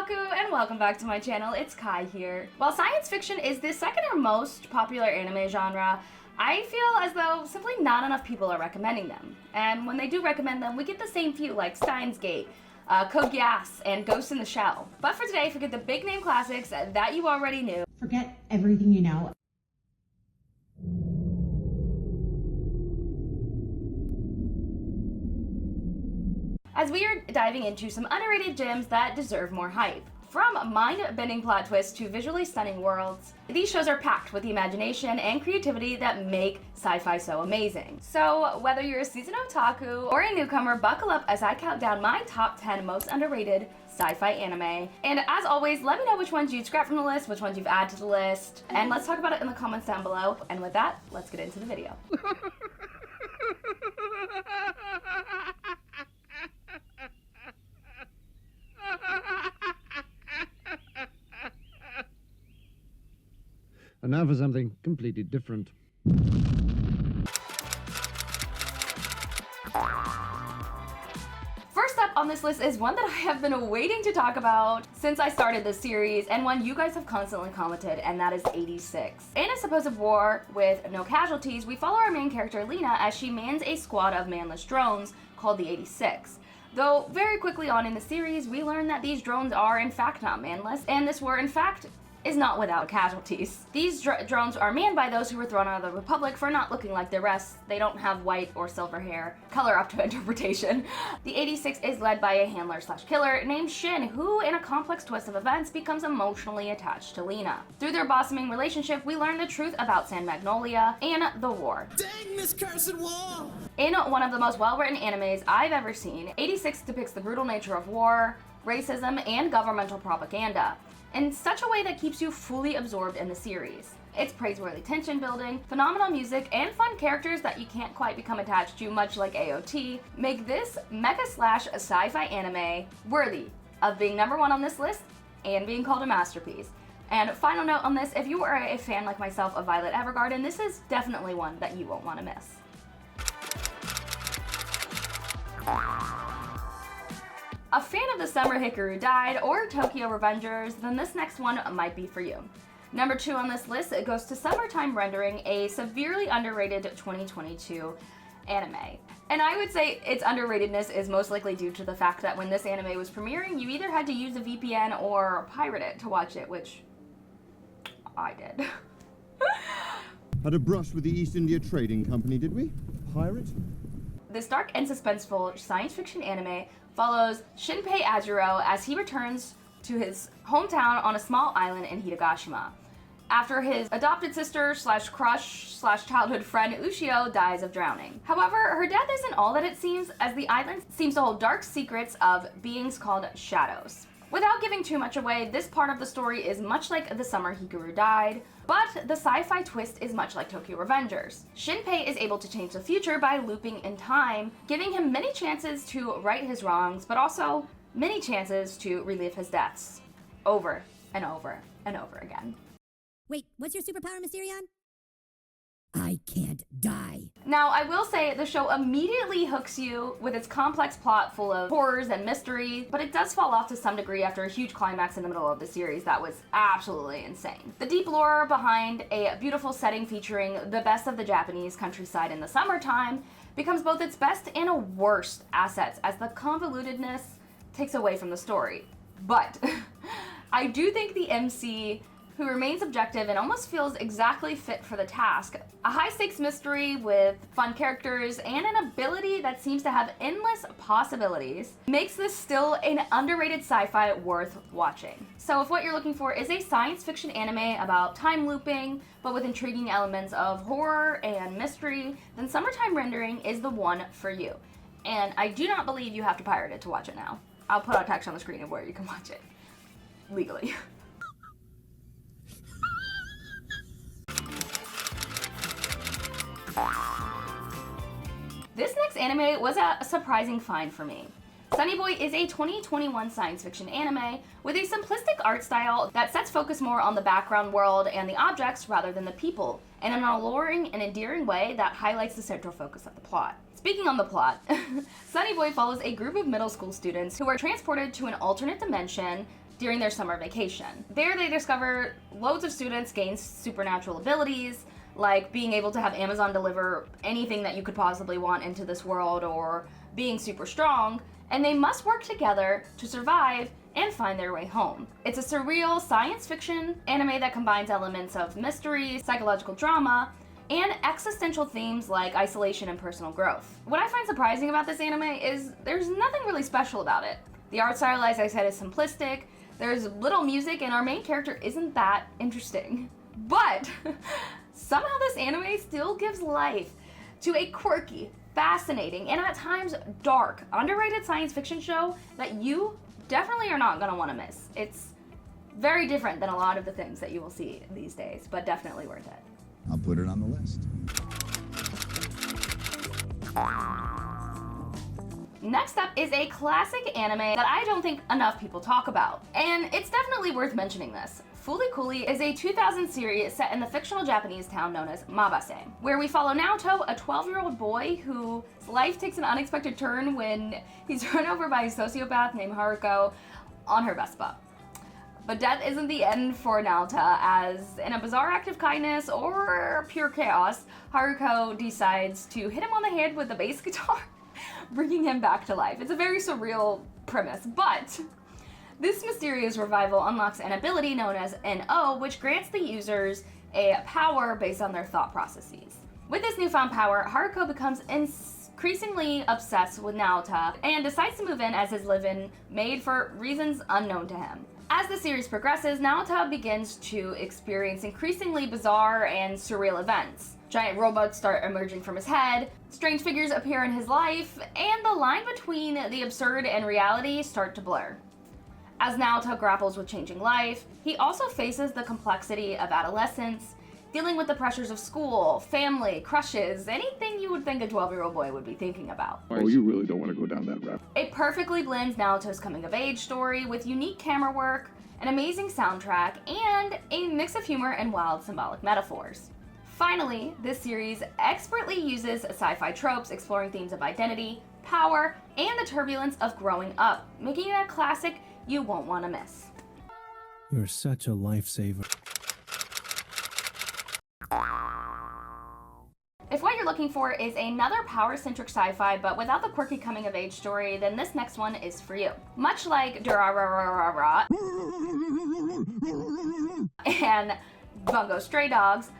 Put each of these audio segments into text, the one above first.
otaku, and welcome back to my channel. It's Kai here. While science fiction is the second or most popular anime genre, I feel as though simply not enough people are recommending them. And when they do recommend them, we get the same few like Steins Gate, Code Geass, and Ghost in the Shell. But for today, forget the big name classics that you already knew. Forget everything you know. As we are diving into some underrated gems that deserve more hype. From mind-bending plot twists to visually stunning worlds, these shows are packed with the imagination and creativity that make sci-fi so amazing. So whether you're a seasoned otaku or a newcomer, buckle up as I count down my top 10 most underrated sci-fi anime. And as always, let me know which ones you'd scrap from the list, which ones you've added to the list, and let's talk about it in the comments down below. And with that, let's get into the video. And now for something completely different. First up on this list is one that I have been waiting to talk about since I started this series, and one you guys have constantly commented, and that is 86. In a supposed war with no casualties, we follow our main character Lena as she mans a squad of manless drones called the 86. Though very quickly on in the series, we learn that these drones are in fact not manless, and this war in fact is not without casualties. These drones are manned by those who were thrown out of the Republic for not looking like the rest. They don't have white or silver hair, color up to interpretation. The 86 is led by a handler slash killer named Shin, who in a complex twist of events becomes emotionally attached to Lena. Through their blossoming relationship, we learn the truth about San Magnolia and the war. Dang this cursed war! In one of the most well-written animes I've ever seen, 86 depicts the brutal nature of war, racism, and governmental propaganda in such a way that keeps you fully absorbed in the series. It's praiseworthy tension building, phenomenal music, and fun characters that you can't quite become attached to, much like AOT, make this mecha slash sci-fi anime worthy of being number one on this list and being called a masterpiece. And final note on this, if you are a fan like myself of Violet Evergarden, this is definitely one that you won't want to miss. A fan of the Summer Hikaru Died or Tokyo Revengers, then this next one might be for you. Number 2 on this list, it goes to Summertime Rendering, a severely underrated 2022 anime. And I would say its underratedness is most likely due to the fact that when this anime was premiering, you either had to use a VPN or pirate it to watch it, which I did. Had a brush with the East India Trading Company, did we? Pirate? This dark and suspenseful science fiction anime follows Shinpei Ajiro as he returns to his hometown on a small island in Hidegashima after his adopted sister slash crush slash childhood friend Ushio dies of drowning. However, her death isn't all that it seems, as the island seems to hold dark secrets of beings called shadows. Without giving too much away, this part of the story is much like The Summer Hikaru Died, but the sci-fi twist is much like Tokyo Revengers. Shinpei is able to change the future by looping in time, giving him many chances to right his wrongs, but also many chances to relive his deaths. Over and over and over again. Wait, what's your superpower, Mysterion? I can't die. Now, I will say the show immediately hooks you with its complex plot full of horrors and mystery, but it does fall off to some degree after a huge climax in the middle of the series that was absolutely insane. The deep lore behind a beautiful setting featuring the best of the Japanese countryside in the summertime becomes both its best and worst assets as the convolutedness takes away from the story. But I do think the MC, who remains objective and almost feels exactly fit for the task, a high-stakes mystery with fun characters and an ability that seems to have endless possibilities, makes this still an underrated sci-fi worth watching. So if what you're looking for is a science fiction anime about time looping, but with intriguing elements of horror and mystery, then Summertime Rendering is the one for you. And I do not believe you have to pirate it to watch it now. I'll put a text on the screen of where you can watch it legally. This next anime was a surprising find for me. Sonny Boy is a 2021 science fiction anime with a simplistic art style that sets focus more on the background world and the objects rather than the people, in an alluring and endearing way that highlights the central focus of the plot. Speaking on the plot, Sonny Boy follows a group of middle school students who are transported to an alternate dimension during their summer vacation. There they discover loads of students gain supernatural abilities, like being able to have Amazon deliver anything that you could possibly want into this world, or being super strong, and they must work together to survive and find their way home. It's a surreal science fiction anime that combines elements of mystery, psychological drama, and existential themes like isolation and personal growth. What I find surprising about this anime is there's nothing really special about it. The art style, as I said, is simplistic, there's little music, and our main character isn't that interesting. But somehow this anime still gives life to a quirky, fascinating, and at times dark, underrated science fiction show that you definitely are not gonna wanna miss. It's very different than a lot of the things that you will see these days, but definitely worth it. I'll put it on the list. Next up is a classic anime that I don't think enough people talk about, and it's definitely worth mentioning this. Fooly Cooly is a 2000 series set in the fictional Japanese town known as Mabase, where we follow Naoto, a 12-year-old boy whose life takes an unexpected turn when he's run over by a sociopath named Haruko on her Vespa. But death isn't the end for Naota, as in a bizarre act of kindness or pure chaos, Haruko decides to hit him on the head with a bass guitar, bringing him back to life. It's a very surreal premise, but this mysterious revival unlocks an ability known as NO, which grants the users a power based on their thought processes. With this newfound power, Haruko becomes increasingly obsessed with Naota and decides to move in as his live-in maid for reasons unknown to him. As the series progresses, Naota begins to experience increasingly bizarre and surreal events. Giant robots start emerging from his head, strange figures appear in his life, and the line between the absurd and reality start to blur. As Naota grapples with changing life, he also faces the complexity of adolescence, dealing with the pressures of school, family, crushes, anything you would think a 12-year-old boy would be thinking about. Oh, you really don't want to go down that route. It perfectly blends Naoto's coming-of-age story with unique camera work, an amazing soundtrack, and a mix of humor and wild symbolic metaphors. Finally, this series expertly uses sci-fi tropes exploring themes of identity, power, and the turbulence of growing up, making it a classic you won't want to miss. You're such a lifesaver. If what you're looking for is another power-centric sci-fi but without the quirky coming-of-age story, then this next one is for you. Much like Durarararara and Bungo Stray Dogs,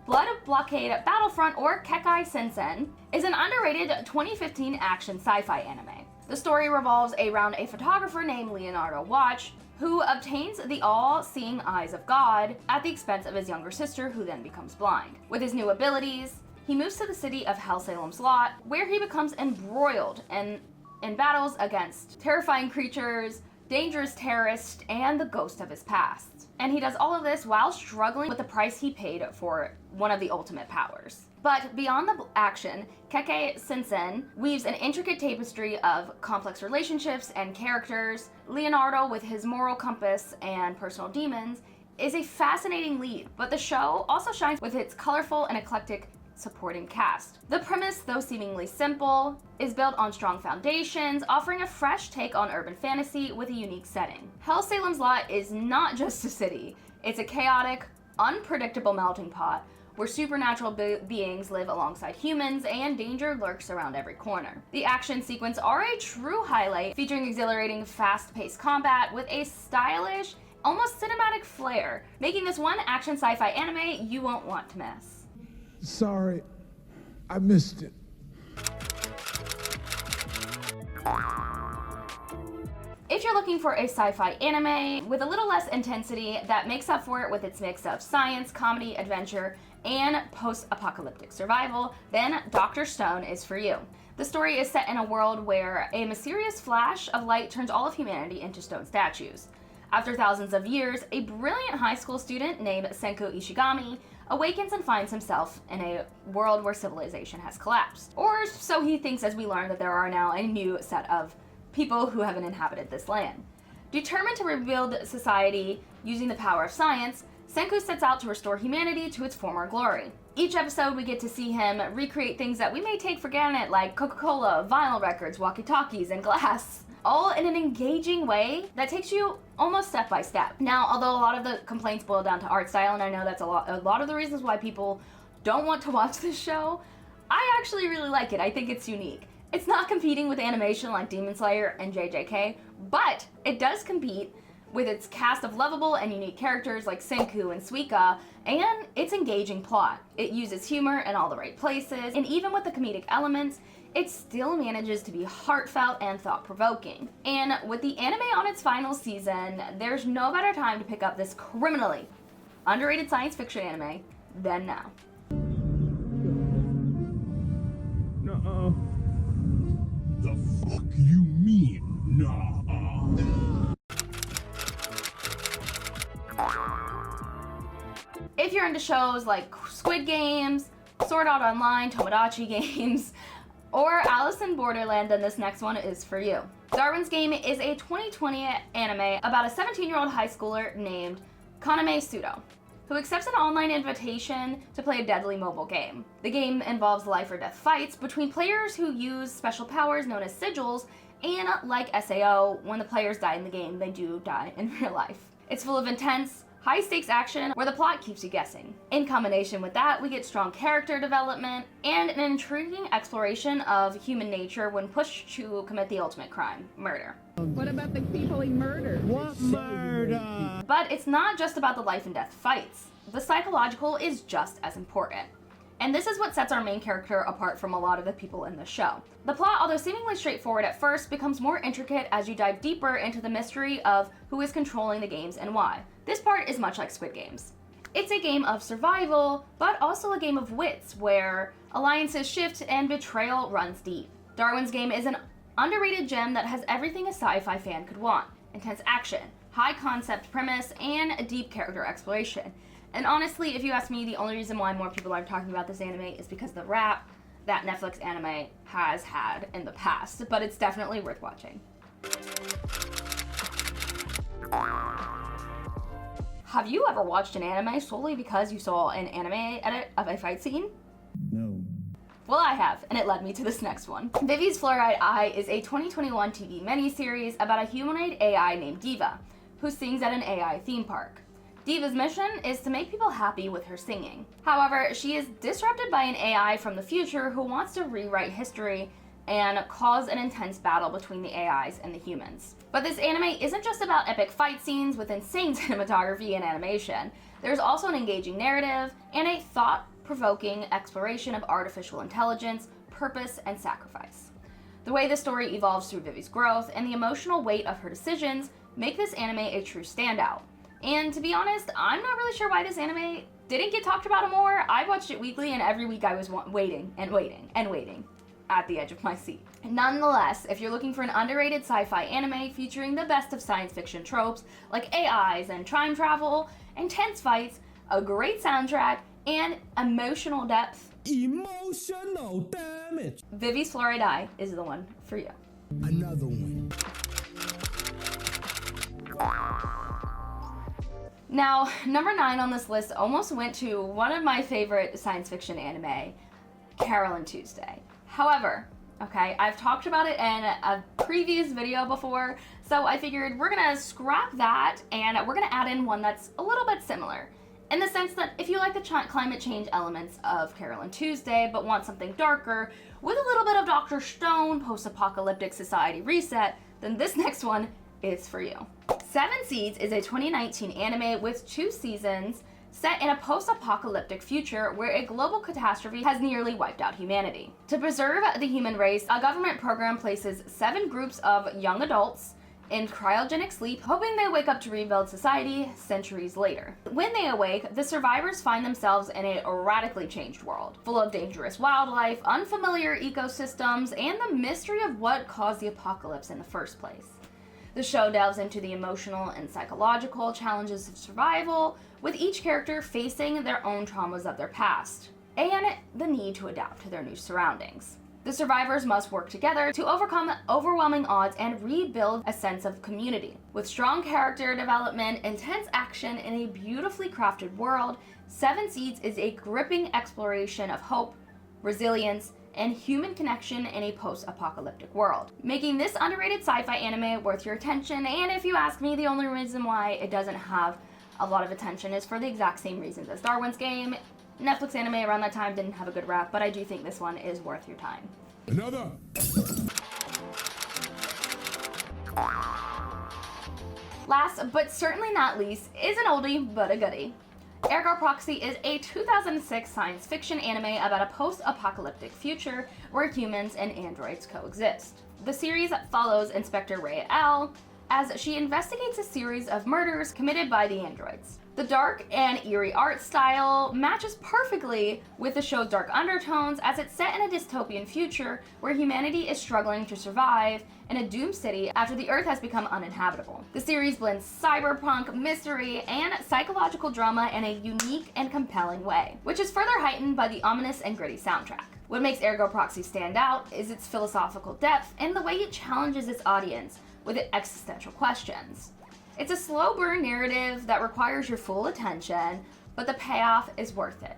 Blood Blockade Battlefront, or Kekai Sensen, is an underrated 2015 action sci-fi anime. The story revolves around a photographer named Leonardo Watch, who obtains the all-seeing eyes of God at the expense of his younger sister, who then becomes blind. With his new abilities, he moves to the city of Salem's Lot, where he becomes embroiled in battles against terrifying creatures, dangerous terrorists, and the ghost of his past. And he does all of this while struggling with the price he paid for one of the ultimate powers. But beyond the action, Kekai Sensen weaves an intricate tapestry of complex relationships and characters. Leonardo, with his moral compass and personal demons, is a fascinating lead, but the show also shines with its colorful and eclectic supporting cast. The premise, though seemingly simple, is built on strong foundations, offering a fresh take on urban fantasy with a unique setting. Salem's Lot is not just a city, it's a chaotic, unpredictable melting pot where supernatural beings live alongside humans and danger lurks around every corner. The action sequences are a true highlight, featuring exhilarating, fast-paced combat with a stylish, almost cinematic flair, making this one action sci-fi anime you won't want to miss. Sorry, I missed it. If you're looking for a sci-fi anime with a little less intensity that makes up for it with its mix of science, comedy, adventure, and post-apocalyptic survival, then Dr. Stone is for you. The story is set in a world where a mysterious flash of light turns all of humanity into stone statues. After thousands of years, a brilliant high school student named Senku Ishigami awakens and finds himself in a world where civilization has collapsed. Or so he thinks, as we learn that there are now a new set of people who haven't inhabited this land. Determined to rebuild society using the power of science, Senku sets out to restore humanity to its former glory. Each episode we get to see him recreate things that we may take for granted, like Coca-Cola, vinyl records, walkie-talkies, and glass. all in an engaging way that takes you almost step by step. Now, although a lot of the complaints boil down to art style, and I know that's a lot of the reasons why people don't want to watch this show, I actually really like it. I think it's unique. It's not competing with animation like Demon Slayer and JJK, but it does compete with its cast of lovable and unique characters like Senku and Suika, and its engaging plot. It uses humor in all the right places, and even with the comedic elements, it still manages to be heartfelt and thought-provoking. And with the anime on its final season, there's no better time to pick up this criminally underrated science fiction anime than now. Nuh-uh. The fuck you mean, nuh-uh? If you're into shows like Squid Games, Sword Art Online, Tomodachi Games, or Alice in Borderland, then this next one is for you. Darwin's Game is a 2020 anime about a 17-year-old high schooler named Kaname Sudo, who accepts an online invitation to play a deadly mobile game. The game involves life or death fights between players who use special powers known as sigils, and like SAO, when the players die in the game, they do die in real life. It's full of intense, high-stakes action where the plot keeps you guessing. In combination with that, we get strong character development and an intriguing exploration of human nature when pushed to commit the ultimate crime, murder. What about the people he murdered? What murder? But it's not just about the life and death fights. The psychological is just as important. And this is what sets our main character apart from a lot of the people in the show. The plot, although seemingly straightforward at first, becomes more intricate as you dive deeper into the mystery of who is controlling the games and why. This part is much like Squid Games. It's a game of survival, but also a game of wits, where alliances shift and betrayal runs deep. Darwin's Game is an underrated gem that has everything a sci-fi fan could want: intense action, high concept premise, and a deep character exploration. And honestly, if you ask me, the only reason why more people are talking about this anime is because of the rap that Netflix anime has had in the past, but it's definitely worth watching. Have you ever watched an anime solely because you saw an anime edit of a fight scene? No. Well, I have, and it led me to this next one. Vivy's Fluorite Eye is a 2021 TV miniseries about a humanoid AI named Diva, who sings at an AI theme park. Diva's mission is to make people happy with her singing. However, she is disrupted by an AI from the future who wants to rewrite history and cause an intense battle between the AIs and the humans. But this anime isn't just about epic fight scenes with insane cinematography and animation. There's also an engaging narrative and a thought-provoking exploration of artificial intelligence, purpose, and sacrifice. The way the story evolves through Vivy's growth and the emotional weight of her decisions make this anime a true standout. And to be honest, I'm not really sure why this anime didn't get talked about more. I watched it weekly, and every week I was waiting and waiting and waiting at the edge of my seat. Nonetheless, if you're looking for an underrated sci-fi anime featuring the best of science fiction tropes like AIs and time travel, intense fights, a great soundtrack, and emotional depth, Emotional damage. Vivy's Fluorite Eye is the one for you. Another one. Now, number 9 on this list almost went to one of my favorite science fiction anime, Carol and Tuesday. However, okay, I've talked about it in a previous video before, so I figured we're gonna scrap that and we're gonna add in one that's a little bit similar. In the sense that if you like the climate change elements of Carol and Tuesday, but want something darker, with a little bit of Dr. Stone, post-apocalyptic society reset, then this next one is for you. Seven Seeds is a 2019 anime with 2 seasons set in a post-apocalyptic future where a global catastrophe has nearly wiped out humanity. To preserve the human race, a government program places 7 groups of young adults in cryogenic sleep, hoping they wake up to rebuild society centuries later. When they awake, the survivors find themselves in a radically changed world, full of dangerous wildlife, unfamiliar ecosystems, and the mystery of what caused the apocalypse in the first place. The show delves into the emotional and psychological challenges of survival, with each character facing their own traumas of their past, and the need to adapt to their new surroundings. The survivors must work together to overcome overwhelming odds and rebuild a sense of community. With strong character development, intense action, and a beautifully crafted world, Seven Seeds is a gripping exploration of hope, resilience, and human connection in a post-apocalyptic world, making this underrated sci-fi anime worth your attention. And if you ask me, the only reason why it doesn't have a lot of attention is for the exact same reasons as Darwin's Game. Netflix anime around that time didn't have a good rap, but I do think this one is worth your time. Another. Last, but certainly not least, is an oldie but a goodie. Ergo Proxy is a 2006 science fiction anime about a post-apocalyptic future where humans and androids coexist. The series follows Inspector Ray L. as she investigates a series of murders committed by the androids. The dark and eerie art style matches perfectly with the show's dark undertones, as it's set in a dystopian future where humanity is struggling to survive in a doomed city after the Earth has become uninhabitable. The series blends cyberpunk, mystery, and psychological drama in a unique and compelling way, which is further heightened by the ominous and gritty soundtrack. What makes Ergo Proxy stand out is its philosophical depth and the way it challenges its audience with existential questions. It's a slow burn narrative that requires your full attention, but the payoff is worth it.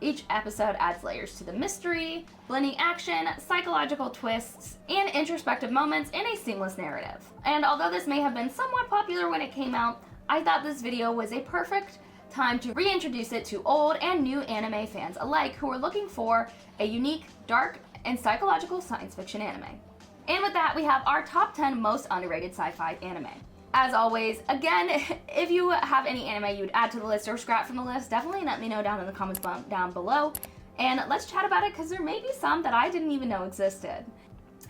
Each episode adds layers to the mystery, blending action, psychological twists, and introspective moments in a seamless narrative. And although this may have been somewhat popular when it came out, I thought this video was a perfect time to reintroduce it to old and new anime fans alike who are looking for a unique, dark, and psychological science fiction anime. And with that, we have our top 10 most underrated sci-fi anime. As always, again, if you have any anime you would add to the list or scrap from the list, definitely let me know down in the comments down below. And let's chat about it, because there may be some that I didn't even know existed.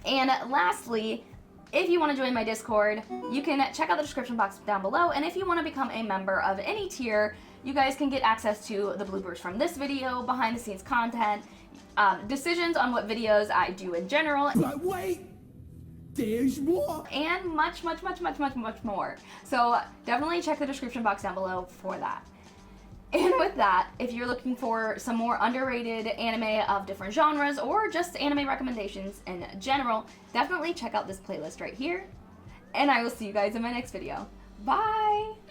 And lastly, if you want to join my Discord, you can check out the description box down below. And if you want to become a member of any tier, you guys can get access to the bloopers from this video, behind the scenes content, decisions on what videos I do in general. But wait, there's more. And much more. So definitely check the description box down below for that. And with that, if you're looking for some more underrated anime of different genres or just anime recommendations in general, definitely check out this playlist right here. And I will see you guys in my next video. Bye!